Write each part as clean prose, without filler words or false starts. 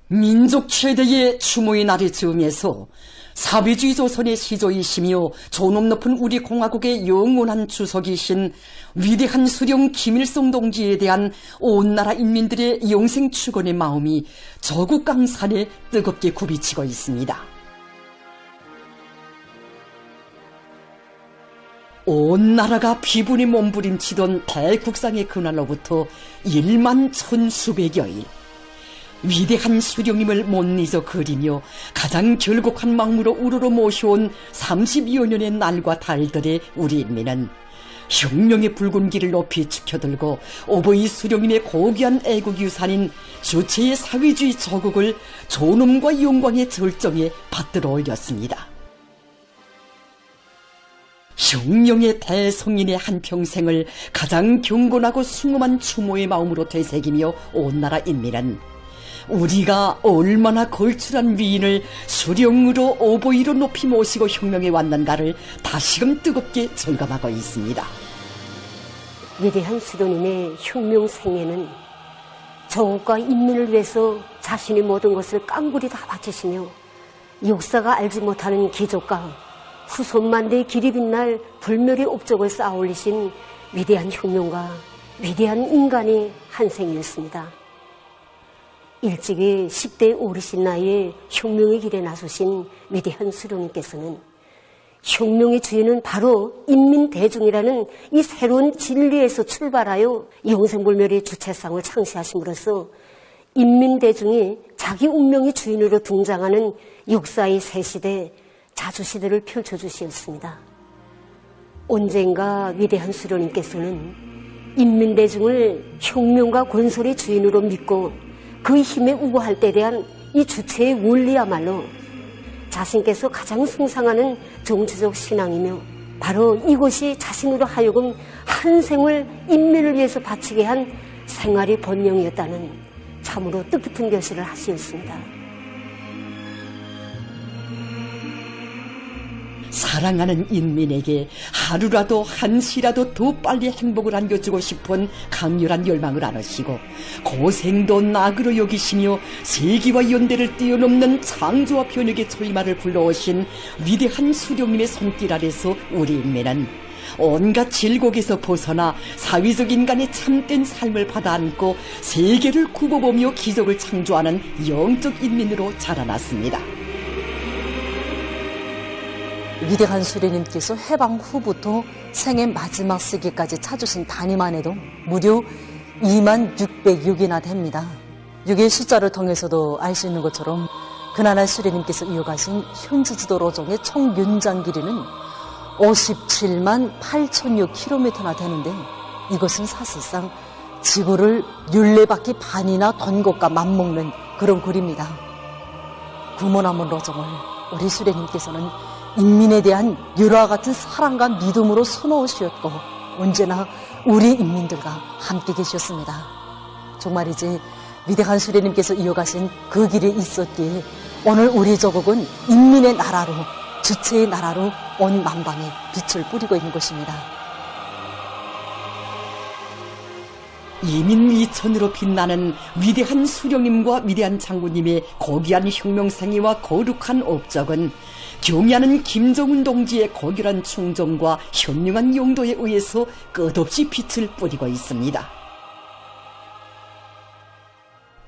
민족 최대의 추모의 날을 즈음해서 사회주의 조선의 시조이시며 존엄 높은 우리 공화국의 영원한 주석이신 위대한 수령 김일성 동지에 대한 온 나라 인민들의 영생 축원의 마음이 저국 강산에 뜨겁게 굽이치고 있습니다. 온 나라가 비분이 몸부림치던 대국상의 그날로부터 1만 1000수백여일, 위대한 수령님을 못 잊어 그리며 가장 결곡한 마음으로 우러러 모셔온 30여 년의 날과 달들의 우리 인민은 혁명의 붉은 길을 높이 지켜들고 오버이 수령님의 고귀한 애국 유산인 주체의 사회주의 저국을 존엄과 영광의 절정에 받들어 올렸습니다. 혁명의 대성인의 한평생을 가장 경건하고 숭엄한 추모의 마음으로 되새기며 온 나라 인민은 우리가 얼마나 걸출한 위인을 수령으로 오보이로 높이 모시고 혁명에 왔는가를 다시금 뜨겁게 절감하고 있습니다. 위대한 수령님의 혁명 생애는 저국과 인민을 위해서 자신의 모든 것을 깡그리 다 바치시며 역사가 알지 못하는 기적과 후손만대의 길이 빛날 불멸의 업적을 쌓아 올리신 위대한 혁명가, 위대한 인간의 한 생이었습니다. 일찍이 10대의 어리신 나이에 혁명의 길에 나서신 위대한 수령님께서는 혁명의 주인은 바로 인민대중이라는 이 새로운 진리에서 출발하여 영생불멸의 주체상을 창시하심으로써 인민대중이 자기 운명의 주인으로 등장하는 역사의 새시대, 자주시대를 펼쳐주시었습니다. 언젠가 위대한 수령님께서는 인민대중을 혁명과 권설의 주인으로 믿고 그 힘에 우거할 때에 대한 이 주체의 원리야말로 자신께서 가장 숭상하는 정치적 신앙이며 바로 이것이 자신으로 하여금 한 생을 인민을 위해서 바치게 한 생활의 본령이었다는 참으로 뜻깊은 결실을 하시었습니다. 사랑하는 인민에게 하루라도 한시라도 더 빨리 행복을 안겨주고 싶은 강렬한 열망을 안으시고 고생도 낙으로 여기시며 세기와 연대를 뛰어넘는 창조와 변혁의 철마를 불러오신 위대한 수령님의 손길 아래서 우리 인민은 온갖 질곡에서 벗어나 사회적 인간의 참된 삶을 받아안고 세계를 굽어보며 기적을 창조하는 영적 인민으로 자라났습니다. 위대한 수령님께서 해방 후부터 생애 마지막 시기까지 찾으신 단위만 해도 무려 2606이나 됩니다. 6의 숫자를 통해서도 알 수 있는 것처럼 그나라 수령님께서 이어가신 현지 지도 로종의 총 연장 길이는 57만 8천여 킬로미터나 되는데 이것은 사실상 지구를 율레바퀴 반이나 돈 것과 맞먹는 그런 거리입니다. 구모나무 로종을 우리 수령님께서는 인민에 대한 열화와 같은 사랑과 믿음으로 수놓으셨고 언제나 우리 인민들과 함께 계셨습니다. 정말이지 위대한 수령님께서 이어가신 그 길에 있었기에 오늘 우리 조국은 인민의 나라로, 주체의 나라로 온 만방에 빛을 뿌리고 있는 것입니다. 이민이천으로 빛나는 위대한 수령님과 위대한 장군님의 고귀한 혁명생애와 거룩한 업적은 경애하는 김정은 동지의 고결한 충정과 현명한 용도에 의해서 끝없이 빛을 뿌리고 있습니다.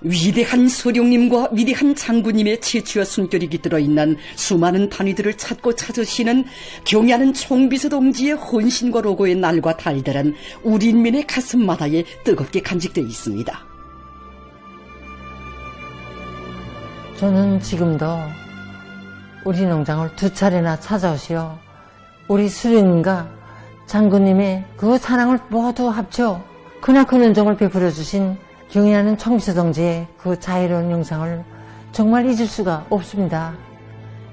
위대한 수령님과 위대한 장군님의 치추와 숨결이 깃들어 있는 수많은 단위들을 찾고 찾으시는 경애하는 총비서 동지의 헌신과 로고의 날과 달들은 우리 인민의 가슴마다에 뜨겁게 간직되어 있습니다. 저는 지금도 우리 농장을 2차례나 찾아오시어 우리 수령님과 장군님의 그 사랑을 모두 합쳐 크나큰 은총을 베풀어 주신 경애하는 총비서 동지의 그 자애로운 영상을 정말 잊을 수가 없습니다.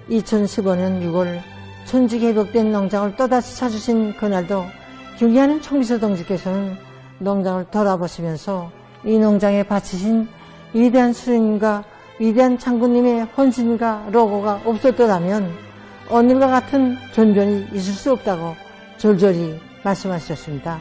2015년 6월 전직 회복된 농장을 또다시 찾으신 그날도 경애하는 총비서 동지께서는 농장을 돌아보시면서 이 농장에 바치신 위대한 수령님과 위대한 장군님의 헌신과 로고가 없었더라면 오늘과 같은 전변이 있을 수 없다고 절절히 말씀하셨습니다.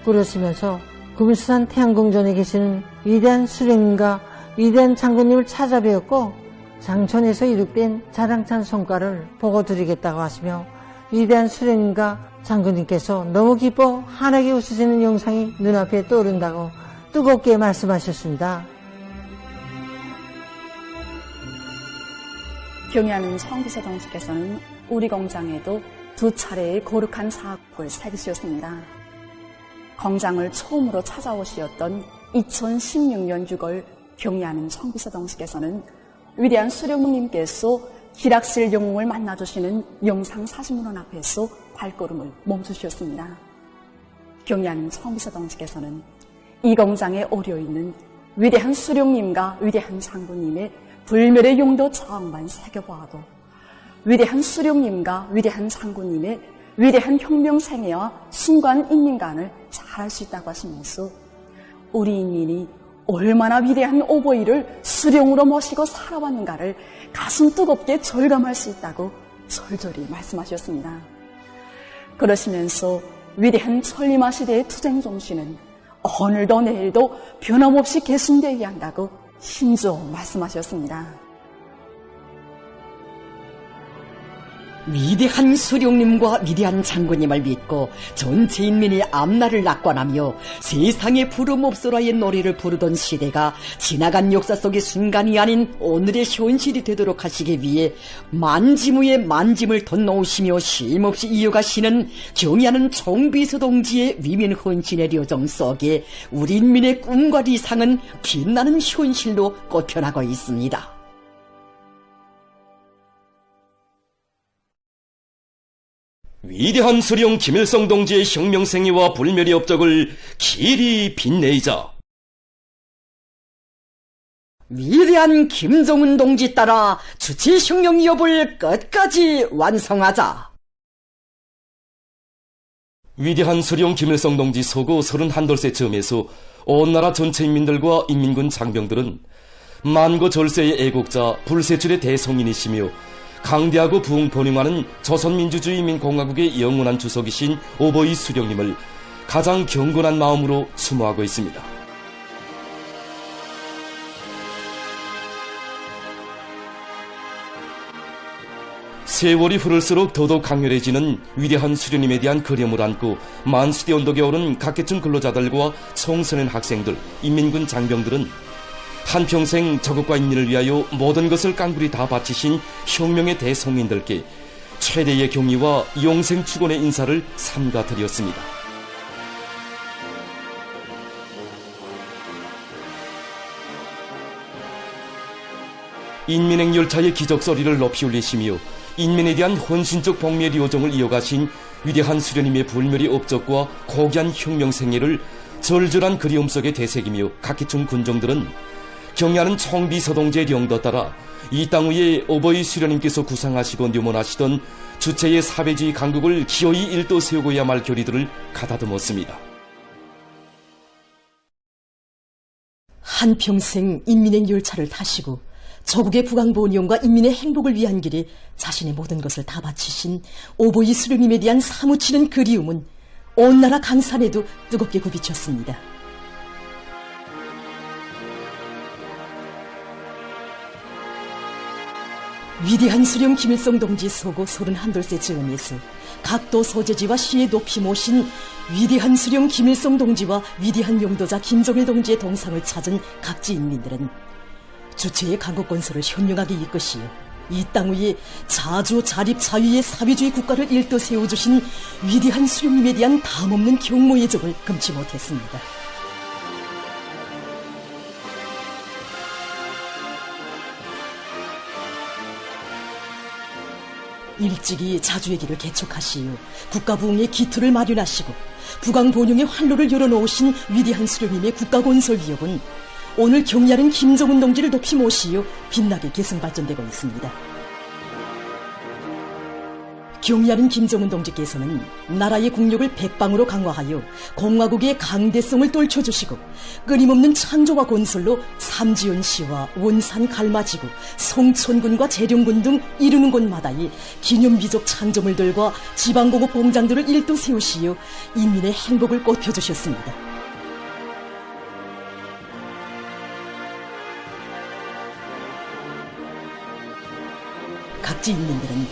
그러시면서 금수산 태양궁전에 계시는 위대한 수령님과 위대한 장군님을 찾아뵈었고 장천에서 이룩된 자랑찬 성과를 보고 드리겠다고 하시며 위대한 수령님과 장군님께서 너무 기뻐 환하게 웃으시는 영상이 눈앞에 떠오른다고 뜨겁게 말씀하셨습니다. 경애하는 청비서 동지께서는 우리 공장에도 2차례의 거룩한 사업을 새기셨습니다. 공장을 처음으로 찾아오시었던 2016년 6월 경애하는 청비서 동지께서는 위대한 수령님께서 기락실 영웅을 만나주시는 영상 사진문 앞에서 발걸음을 멈추셨습니다. 경애하는 청비서 동지께서는 이 공장에 오려있는 위대한 수령님과 위대한 장군님의 불멸의 용도 저항만 새겨보아도 위대한 수령님과 위대한 장군님의 위대한 혁명생애와 순간 인민관을 잘 알 수 있다고 하시면서 우리 인민이 얼마나 위대한 오보이를 수령으로 모시고 살아왔는가를 가슴 뜨겁게 절감할 수 있다고 절절히 말씀하셨습니다. 그러시면서 위대한 천리마 시대의 투쟁 정신은 오늘도 내일도 변함없이 계승되어야 한다고 신조 말씀하셨습니다. 위대한 수령님과 위대한 장군님을 믿고 전체 인민이 앞날을 낙관하며 세상의 부름없소라의 노래를 부르던 시대가 지나간 역사 속의 순간이 아닌 오늘의 현실이 되도록 하시기 위해 만지무에 만짐을 더 놓으시며 쉼없이 이어가시는 경애하는 총비서 동지의 위민 헌신의 여정 속에 우리 인민의 꿈과理想은 빛나는 현실로 꽃펴나고 있습니다. 위대한 수령 김일성 동지의 혁명생애와 불멸의 업적을 길이 빛내이자 위대한 김정은 동지 따라 주체혁명 위협을 끝까지 완성하자. 위대한 수령 김일성 동지 서거 31돌세 즈음에서 온 나라 전체 인민들과 인민군 장병들은 만고 절세의 애국자 불세출의 대성인이시며 강대하고 부흥번영하는 조선민주주의인민공화국의 영원한 주석이신 오보이 수령님을 가장 경건한 마음으로 추모하고 있습니다. 세월이 흐를수록 더더욱 강렬해지는 위대한 수령님에 대한 그림을 안고 만수대 언덕에 오른 각계층 근로자들과 청소년 학생들, 인민군 장병들은 한평생 저국과 인민을 위하여 모든 것을 깡그리 다 바치신 혁명의 대성인들께 최대의 경의와 영생 축원의 인사를 삼가 드렸습니다. 인민행 열차의 기적소리를 높이 울리시며 인민에 대한 헌신적 복멸의 요정을 이어가신 위대한 수령님의 불멸의 업적과 고귀한 혁명생애를 절절한 그리움 속에 되새기며 각기층 군종들은 경애하는 총비서 동지의 령도 따라 이 땅 위에 오보이 수령님께서 구상하시고 묘문하시던 주체의 사회주의 강국을 기어이 일도 세우고야 말 결의들을 가다듬었습니다. 한평생 인민의 열차를 타시고 조국의 국왕보훈용과 인민의 행복을 위한 길에 자신의 모든 것을 다 바치신 오보이 수령님에 대한 사무치는 그리움은 온 나라 강산에도 뜨겁게 굽이쳤습니다. 위대한 수령 김일성 동지 서고 31돌세 즈음에서 각도 소재지와 시에 높이 모신 위대한 수령 김일성 동지와 위대한 용도자 김정일 동지의 동상을 찾은 각지 인민들은 주체의 강국 건설을 현명하게 이끄시어 이 땅 위에 자주 자립 자유의 사회주의 국가를 일떠 세워주신 위대한 수령님에 대한 담없는 경모의 정을 금치 못했습니다. 일찍이 자주의 길을 개척하시어 국가부흥의 기틀을 마련하시고 국왕본용의 활로를 열어놓으신 위대한 수령님의 국가건설 위협은 오늘 경애하는 김정은 동지를 높이 모시어 빛나게 계승발전되고 있습니다. 경애하는 김정은 동지께서는 나라의 국력을 백방으로 강화하여 공화국의 강대성을 떨쳐주시고 끊임없는 창조와 건설로 삼지연시와 원산 갈마지구, 성천군과 재령군 등 이르는 곳마다의 기념비적 창조물들과 지방공업 공장들을 일도 세우시어 인민의 행복을 꽃펴주셨습니다. 각지 인민들은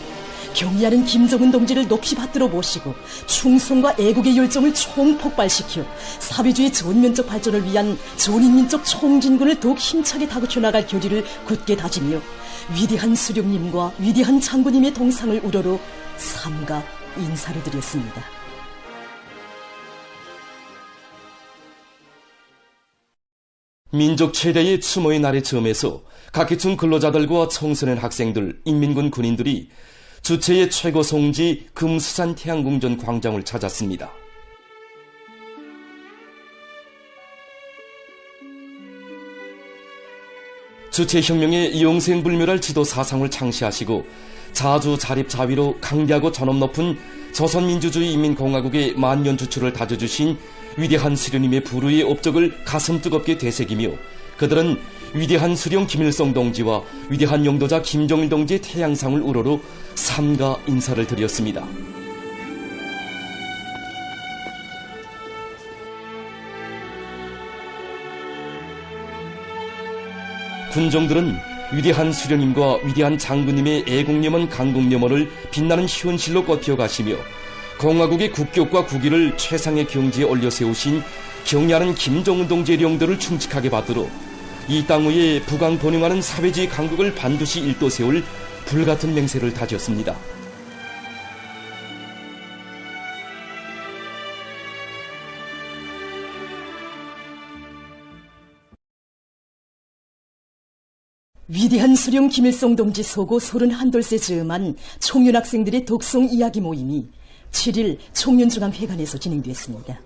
경의하는 김정은 동지를 높이 받들어 모시고 충성과 애국의 열정을 총폭발시켜 사회주의 전면적 발전을 위한 전인민족 총진군을 더욱 힘차게 다그쳐나갈 결의를 굳게 다지며 위대한 수령님과 위대한 장군님의 동상을 우러러 삼가 인사를 드렸습니다. 민족 최대의 추모의 날의 즈음에서 각계층 근로자들과 청소년 학생들, 인민군 군인들이 주체의 최고 성지 금수산 태양궁전 광장을 찾았습니다. 주체혁명의 영생불멸할 지도 사상을 창시하시고 자주 자립자위로 강대하고 전업 높은 조선민주주의 인민공화국의 만년 주추를 다져주신 위대한 수령님의 불후의 업적을 가슴 뜨겁게 되새기며 그들은 위대한 수령 김일성 동지와 위대한 영도자 김정일 동지의 태양상을 우러러 삼가 인사를 드렸습니다. 군정들은 위대한 수령님과 위대한 장군님의 애국염원 강국염원을 빛나는 현실로 꽃피워가시며 공화국의 국격과 국위를 최상의 경지에 올려 세우신 경의하는 김정은 동지의 영도를 충직하게 받들어 이 땅 위에 부강번영하는 사회주의 강국을 반드시 일도 세울 불같은 맹세를 다졌습니다. 위대한 수령 김일성 동지 소고 31돌세 즈음한 청년학생들의 독송 이야기 모임이 7일 청년중앙회관에서 진행됐습니다.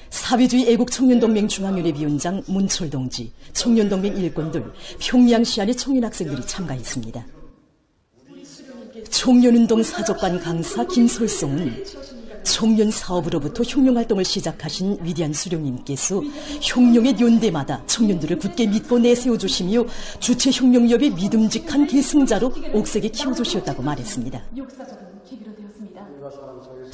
사회주의 애국청년동맹 중앙위원회 위원장 문철 동지, 청년동맹 일꾼들, 평양시안의 청년학생들이 참가했습니다. 청년운동 사적관 강사 김솔송은 청년 사업으로부터 혁명활동을 시작하신 위대한 수령님께서 혁명의 연대마다 청년들을 굳게 믿고 내세워주시며 주체혁명협의 믿음직한 계승자로 옥색에 키워주셨다고 말했습니다.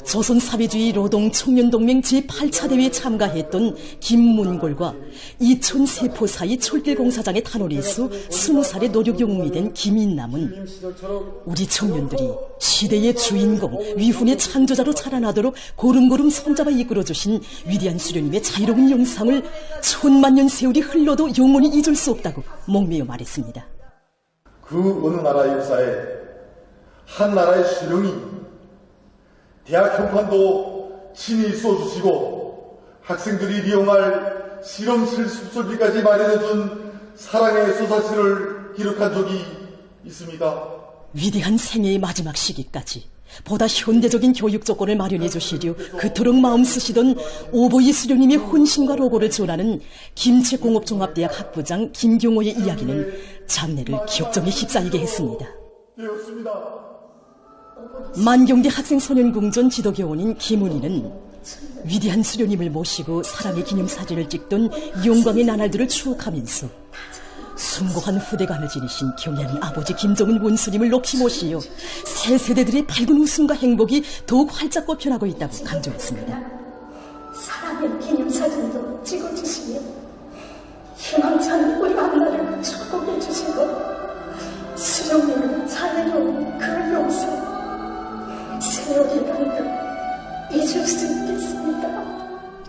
조선사회주의 노동청년동맹 제8차 대회에 참가했던 김문골과 이촌 세포사이 철길공사장의 탄원에서 20살의 노력영웅이 된 김인남은 우리 청년들이 시대의 주인공, 위훈의 창조자로 자라나도록 고름고름 손잡아 이끌어주신 위대한 수령님의 자유로운 영상을 천만년 세월이 흘러도 영원히 잊을 수 없다고 목매어 말했습니다. 그 어느 나라의 역사에 한 나라의 수령이 대학 형판도 친히 써주시고 학생들이 이용할 실험실 숲설비까지 마련해준 사랑의 소사시를 기록한 적이 있습니다. 위대한 생애의 마지막 시기까지 보다 현대적인 교육 조건을 마련해 주시려 그토록 마음 쓰시던 오보이 수령님의 혼신과 로고를 전하는 김책공업종합대학 학부장 김경호의 이야기는 장래를 기억정에 휩싸이게 했습니다. 만경대 학생소년궁전 지도교원인 김은희는 위대한 수령님을 모시고 사랑의 기념사진을 찍던 영광의 나날들을 추억하면서 숭고한 후대관을 지니신 경의하는 아버지 김정은 원수님을 높이 모시어 새 세대들의 밝은 웃음과 행복이 더욱 활짝 꽃펴나고 있다고 강조했습니다. 사랑의 기념사진도 찍어주시며 희망찬 우리 앞날을 축복해 주시고 수령님의 자애로운 그 영상 세월이 가도 잊을 수 있겠습니다.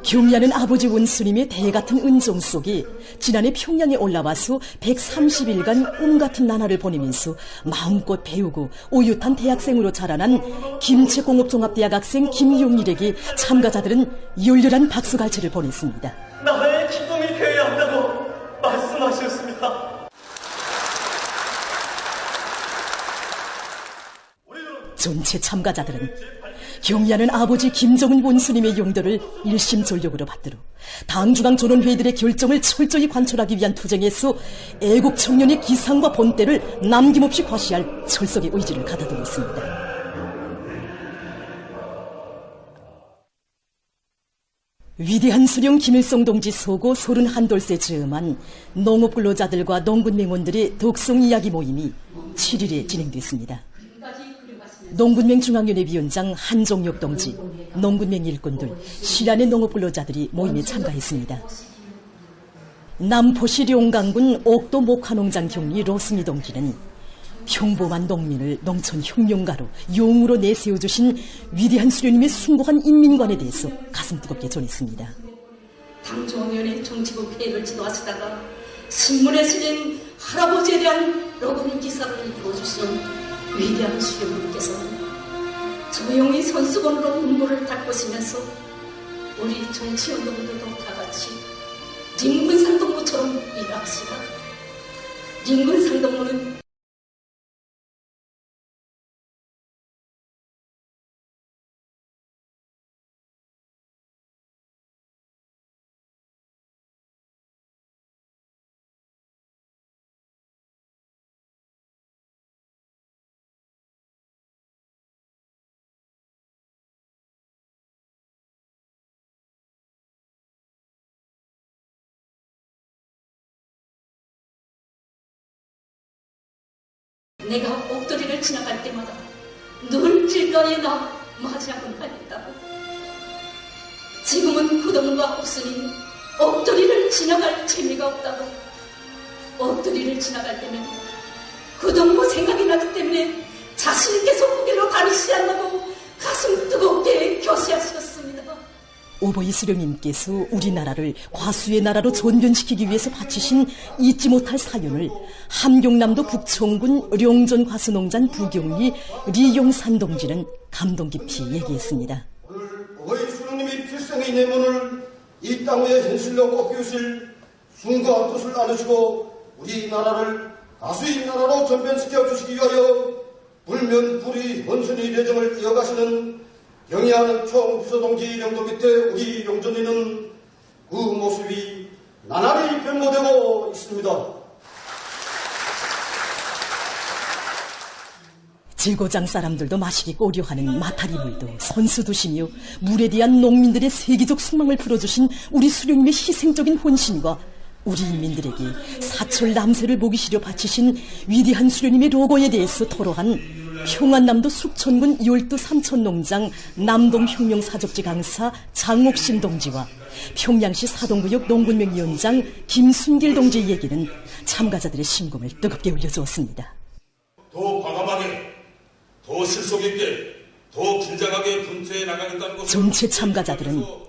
경의하는 아버지 원수님의 대같은 은종 속에 지난해 평양에 올라와서 130일간 꿈같은 나날을 보내면서 마음껏 배우고 오ют한 대학생으로 자라난 김책공업종합대학 학생 김용일에게 참가자들은 열렬한 박수갈채를 보냈습니다. 나라의 기쁨이 되어야 한다고 말씀하셨습니다. 전체 참가자들은 경의하는 아버지 김정은 원수님의 용도를 일심전력으로 받들어 당중앙 전원회의들의 결정을 철저히 관철하기 위한 투쟁에서 애국 청년의 기상과 본때를 남김없이 과시할 철석의 의지를 가다두고 있습니다. 위대한 수령 김일성 동지 소고 31돌세 즈음한 농업근로자들과 농군맹원들의 독송 이야기 모임이 7일에 진행됐습니다. 농군맹 중앙위원회 위원장 한종혁 동지, 농군맹 일꾼들, 실안의 농업근로자들이 모임에 참가했습니다. 남포시 룡강군 옥도 목화농장 경리 로승희 동지는 평범한 농민을 농촌 혁명가로 용으로 내세워주신 위대한 수령님의 숭고한 인민관에 대해서 가슴 뜨겁게 전했습니다. 당조원위원회 정치국 회의를 지도하시다가 신문에 실린 할아버지에 대한 러브리 기사를 읽어주신 위대한 수령님께서는 조용히 손수건으로 눈물을 닦으시면서 우리 정치운동들도 다같이 링군상동무처럼 일합시다. 링군상동무는 내가 옥돌이를 지나갈 때마다 늘 길가에 나 맞이하곤 하겠다고. 지금은 구덩이가 없으니 옥돌이를 지나갈 재미가 없다고. 옥돌이를 지나갈 때면 구덩이 생각이 나기 때문에 자신께서 후기로 가르치지 않는다고 가슴 뜨겁게 교시하셨습니다. 오보이 수령님께서 우리나라를 과수의 나라로 전변시키기 위해서 바치신 잊지 못할 사연을 함경남도 북청군 룡전 과수농장 부경리 리용산 동지는 감동 깊이 얘기했습니다. 오늘 오보이 수령님이 필생의 내문을 이 땅의 현실로 꺾이실 순과 뜻을 나누시고 우리나라를 가수의 나라로 전변시켜 주시기 위하여 불면불의 헌신의 대정을 이어가시는 경의하는 총비서동지 영도 밑에 우리 용전이는 그 모습이 나날이 변모되고 있습니다. 제고장 사람들도 마시기 꺼려하는 마타리물도 선수 두시며 물에 대한 농민들의 세계적 숙망을 풀어주신 우리 수령님의 희생적인 헌신과 우리 인민들에게 사철 남새를 보기 싫어 바치신 위대한 수령님의 로고에 대해서 토로한 평안남도 숙천군 열두 삼천농장 남동혁명사적지 강사 장옥신 동지와 평양시 사동구역 농군명위원장 김순길 동지의 얘기는 참가자들의 심금을 뜨겁게 울려주었습니다. 더 과감하게, 더 실속 있게, 더 긴장하게 분투해 나가겠다는 것을 전체 참가자들은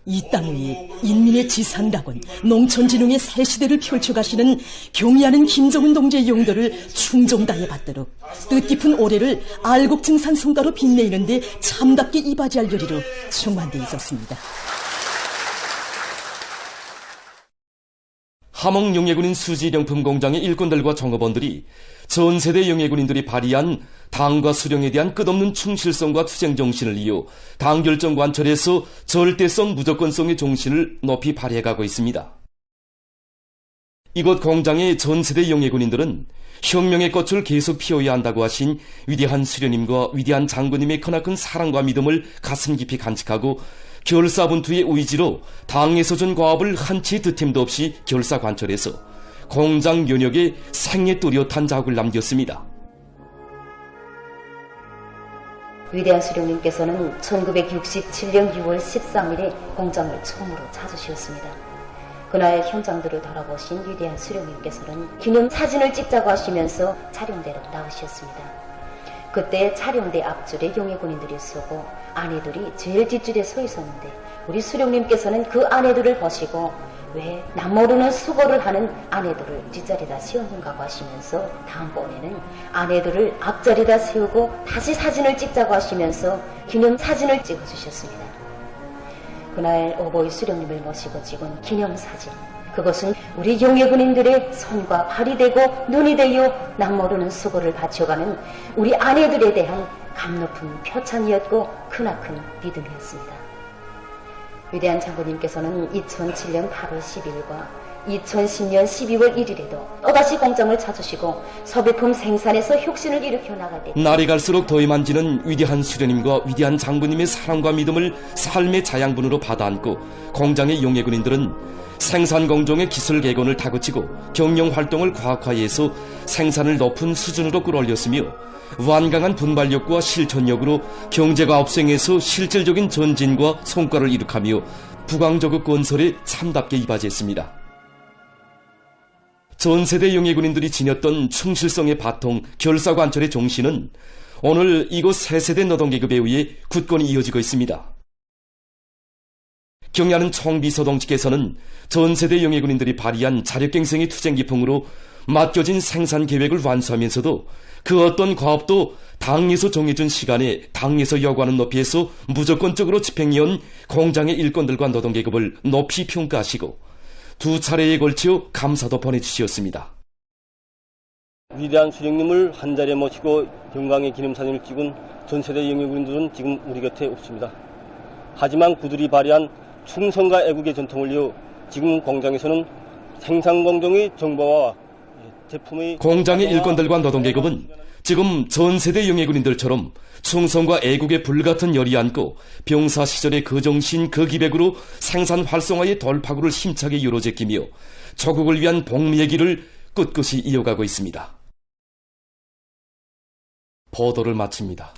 이 땅 위에 인민의 지상낙원, 농촌진흥의 새 시대를 펼쳐가시는 경의하는 김정은 동지의 용도를 충정다해 받도록 뜻깊은 올해를 알곡증산 성과로 빛내는데 참답게 이바지할 요리로 충만돼 있었습니다. 함흥 용예군인 수지령품 공장의 일꾼들과 종업원들이 전 세대 용예군인들이 발휘한 당과 수령에 대한 끝없는 충실성과 투쟁 정신을 이어 당 결정 관철에서 절대성 무조건성의 정신을 높이 발휘해가고 있습니다. 이곳 공장의 전 세대 용예군인들은 혁명의 꽃을 계속 피워야 한다고 하신 위대한 수령님과 위대한 장군님의 크나큰 사랑과 믿음을 가슴 깊이 간직하고 결사분투의 의지로 당에서 준 과업을 한치 드팀도 없이 결사 관철해서 공장 면역에 생애 뚜렷한 자국을 남겼습니다. 위대한 수령님께서는 1967년 6월 13일에 공장을 처음으로 찾으셨습니다. 그날 현장들을 돌아보신 위대한 수령님께서는 기념 사진을 찍자고 하시면서 촬영대로 나오셨습니다. 그때 촬영대 앞줄에 용예군인들이 서고 아내들이 제일 뒷줄에 서 있었는데 우리 수령님께서는 그 아내들을 보시고 왜 남모르는 수고를 하는 아내들을 뒷자리에다 세웠는가 하시면서 다음번에는 아내들을 앞자리에다 세우고 다시 사진을 찍자고 하시면서 기념 사진을 찍어주셨습니다. 그날 오보이 수령님을 모시고 찍은 기념사진, 그것은 우리 용예군인들의 손과 발이 되고 눈이 되어 남모르는 수고를 바쳐가는 우리 아내들에 대한 감높은 표창이었고 크나큰 믿음이었습니다. 위대한 장군님께서는 2007년 8월 10일과 2010년 12월 1일에도 또다시 공장을 찾으시고 소비품 생산에서 혁신을 일으켜 나갈 때 날이 갈수록 더위 만지는 위대한 수령님과 위대한 장군님의 사랑과 믿음을 삶의 자양분으로 받아안고 공장의 용예군인들은 생산 공정의 기술 개건을 다그치고 경영 활동을 과학화해서 생산을 높은 수준으로 끌어올렸으며 완강한 분발력과 실천력으로 경제가 업생해서 실질적인 전진과 성과를 이룩하며 부강저급 건설에 참답게 이바지했습니다. 전 세대 영예군인들이 지녔던 충실성의 바통 결사관철의 종신은 오늘 이곳 새세대 노동계급에 의해 굳건히 이어지고 있습니다. 경야는 총비서동지께서는 전 세대 영예군인들이 발휘한 자력갱생의 투쟁기풍으로 맡겨진 생산 계획을 완수하면서도 그 어떤 과업도 당에서 정해준 시간에 당에서 요구하는 높이에서 무조건적으로 집행해온 공장의 일꾼들과 노동계급을 높이 평가하시고 두 차례에 걸쳐 감사도 보내주시었습니다. 위대한 수령님을 한자리에 모시고 영광의 기념사진을 찍은 전세대 영예군인들은 지금 우리 곁에 없습니다. 하지만 그들이 발휘한 충성과 애국의 전통을 이어 지금 공장에서는 생산 공정의 정보와 제품의 공장의 일꾼들과 노동계급은 지금 전세대 영예군인들처럼 충성과 애국의 불같은 열이 안고 병사 시절의 그 정신 그 기백으로 생산 활성화의 돌파구를 힘차게 이루어제끼며 조국을 위한 복리의 길을 꿋꿋이 이어가고 있습니다. 보도를 마칩니다.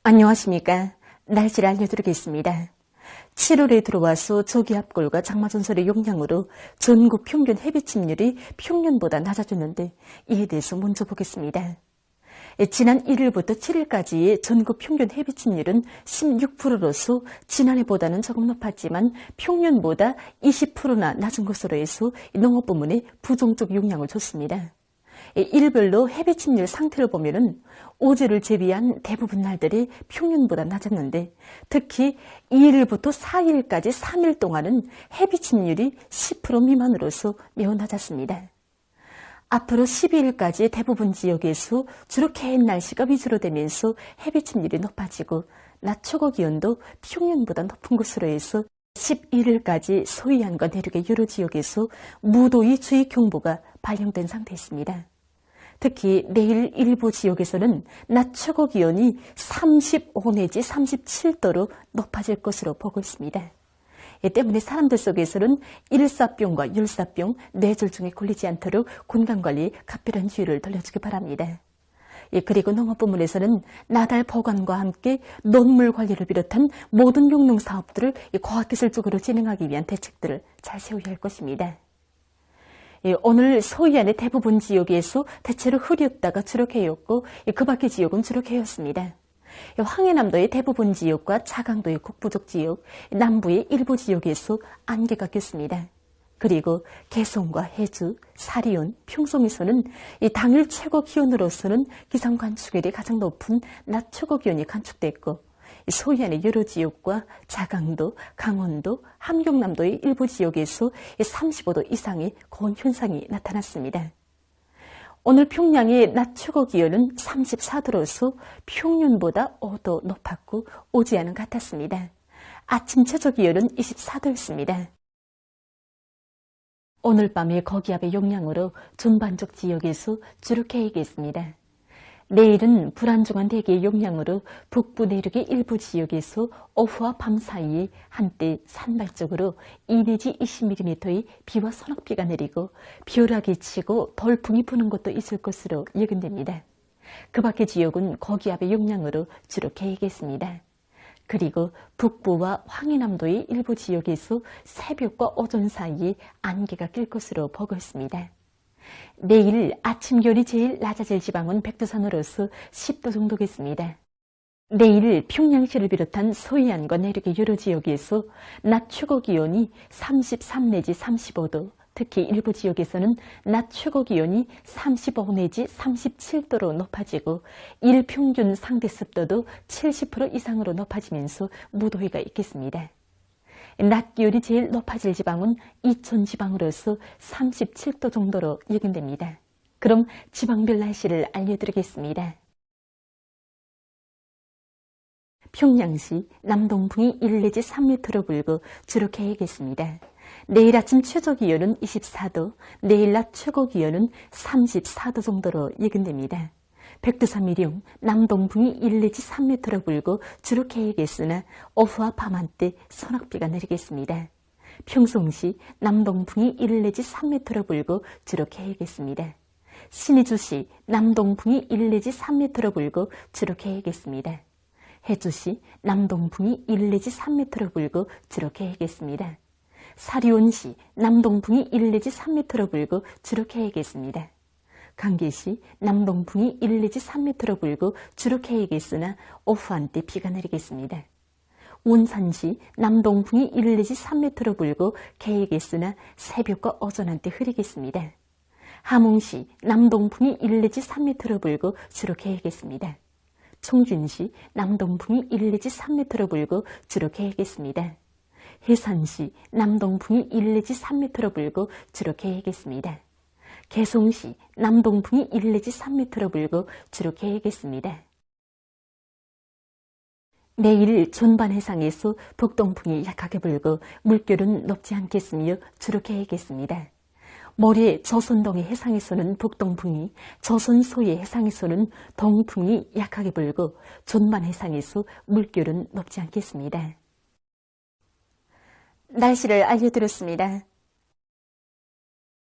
안녕하십니까. 날씨를 알려드리겠습니다. 7월에 들어와서 저기압골과 장마전설의 영향으로 전국 평균 해비 침률이 평년보다 낮아졌는데 이에 대해서 먼저 보겠습니다. 지난 1일부터 7일까지의 전국 평균 해비 침률은 16%로서 지난해보다는 조금 높았지만 평년보다 20%나 낮은 것으로 해서 농업 부문에 부정적 영향을 줬습니다. 일별로 해비 침률 상태를 보면은 어제를 제외한 대부분 날들이 평년보다 낮았는데 특히 2일부터 4일까지 3일 동안은 해비 침률이 10% 미만으로서 매우 낮았습니다. 앞으로 12일까지 대부분 지역에서 주로 개인 날씨가 위주로 되면서 해비 침률이 높아지고 낮 최고 기온도 평년보다 높은 것으로 해서 11일까지 소해안과 내륙의 여러 지역에서 무더위 주의 경보가 발령된 상태였습니다. 특히 내일 일부 지역에서는 낮 최고 기온이 35 내지 37도로 높아질 것으로 보고 있습니다. 이 때문에 사람들 속에서는 일사병과 열사병, 뇌졸중에 걸리지 않도록 건강관리에 각별한 주의를 돌려주기 바랍니다. 그리고 농업 부문에서는 나달 보관과 함께 논물 관리를 비롯한 모든 용농 사업들을 과학기술적으로 진행하기 위한 대책들을 잘 세워야 할 것입니다. 오늘 서해안의 대부분 지역에서 대체로 흐렸다가 주력해였고 그 밖의 지역은 주력해였습니다. 황해남도의 대부분 지역과 자강도의 북부족 지역, 남부의 일부 지역에서 안개가 꼈습니다. 그리고 개성과 해주, 사리온, 평송에서는 당일 최고 기온으로서는 기상 관측일이 가장 높은 낮 최고 기온이 관측됐고 서해안의 여러 지역과 자강도, 강원도, 함경남도의 일부 지역에서 35도 이상의 고온 현상이 나타났습니다. 오늘 평양의 낮 최고 기온은 34도로서 평년보다 5도 높았고 어제와는 같았습니다. 아침 최저 기온은 24도였습니다. 오늘 밤의 거기압의 영향으로 전반적 지역에서 주룩해야겠습니다. 내일은 불안정한 대기의 영향으로 북부 내륙의 일부 지역에서 오후와 밤 사이에 한때 산발적으로 2 내지 20mm의 비와 소낙비가 내리고 벼락이 치고 돌풍이 부는 것도 있을 것으로 예견됩니다. 그 밖의 지역은 거기압의 영향으로 주룩해야겠습니다. 그리고 북부와 황해남도의 일부 지역에서 새벽과 오전 사이에 안개가 낄 것으로 보고 있습니다. 내일 아침 기온이 제일 낮아질 지방은 백두산으로서 10도 정도겠습니다. 내일 평양시를 비롯한 서해안과 내륙의 여러 지역에서 낮 최고 기온이 33 내지 35도, 특히 일부 지역에서는 낮 최고 기온이 35 내지 37도로 높아지고 일평균 상대 습도도 70% 이상으로 높아지면서 무더위가 있겠습니다. 낮 기온이 제일 높아질 지방은 이천 지방으로서 37도 정도로 예견됩니다. 그럼 지방별 날씨를 알려드리겠습니다. 평양시 남동풍이 1 내지 3m로 불고 주룩해야겠습니다. 내일 아침 최저 기온은 24도, 내일 낮 최고 기온은 34도 정도로 예견됩니다. 백두산 미령 남동풍이 1 내지 3m로 불고 주룩해야겠으나 오후와 밤한때 소낙비가 내리겠습니다. 평송시 남동풍이 1 내지 3m로 불고 주로 계획했습니다. 신의주시 남동풍이 1 내지 3m로 불고 주로 계획했습니다. 해주시 남동풍이 1 내지 3m로 불고 주로 계획했습니다. 사리온시 남동풍이 1 내지 3m로 불고 주로 계획했습니다. 강계시 남동풍이 1 내지 3m로 불고 주로 계획했으나 오후 한때 비가 내리겠습니다. 온산시 남동풍이 1 내지 3m로 불고 계획했으나 새벽과 오전 한때 흐리겠습니다. 함흥시 남동풍이 1 내지 3m로 불고 주로 계획했습니다. 청준시 남동풍이 1 내지 3m로 불고 주로 계획했습니다. 해산시 남동풍이 1 내지 3m로 불고 주로 계획했습니다. 개송시 남동풍이 1 내지 3m로 불고 주로 계획했습니다. 내일 존반 해상에서 북동풍이 약하게 불고 물결은 높지 않겠으며 주로 계획했습니다. 모레 조선동해 해상에서는 북동풍이, 조선 소해 해상에서는 동풍이 약하게 불고 존반 해상에서 물결은 높지 않겠습니다. 날씨를 알려드렸습니다.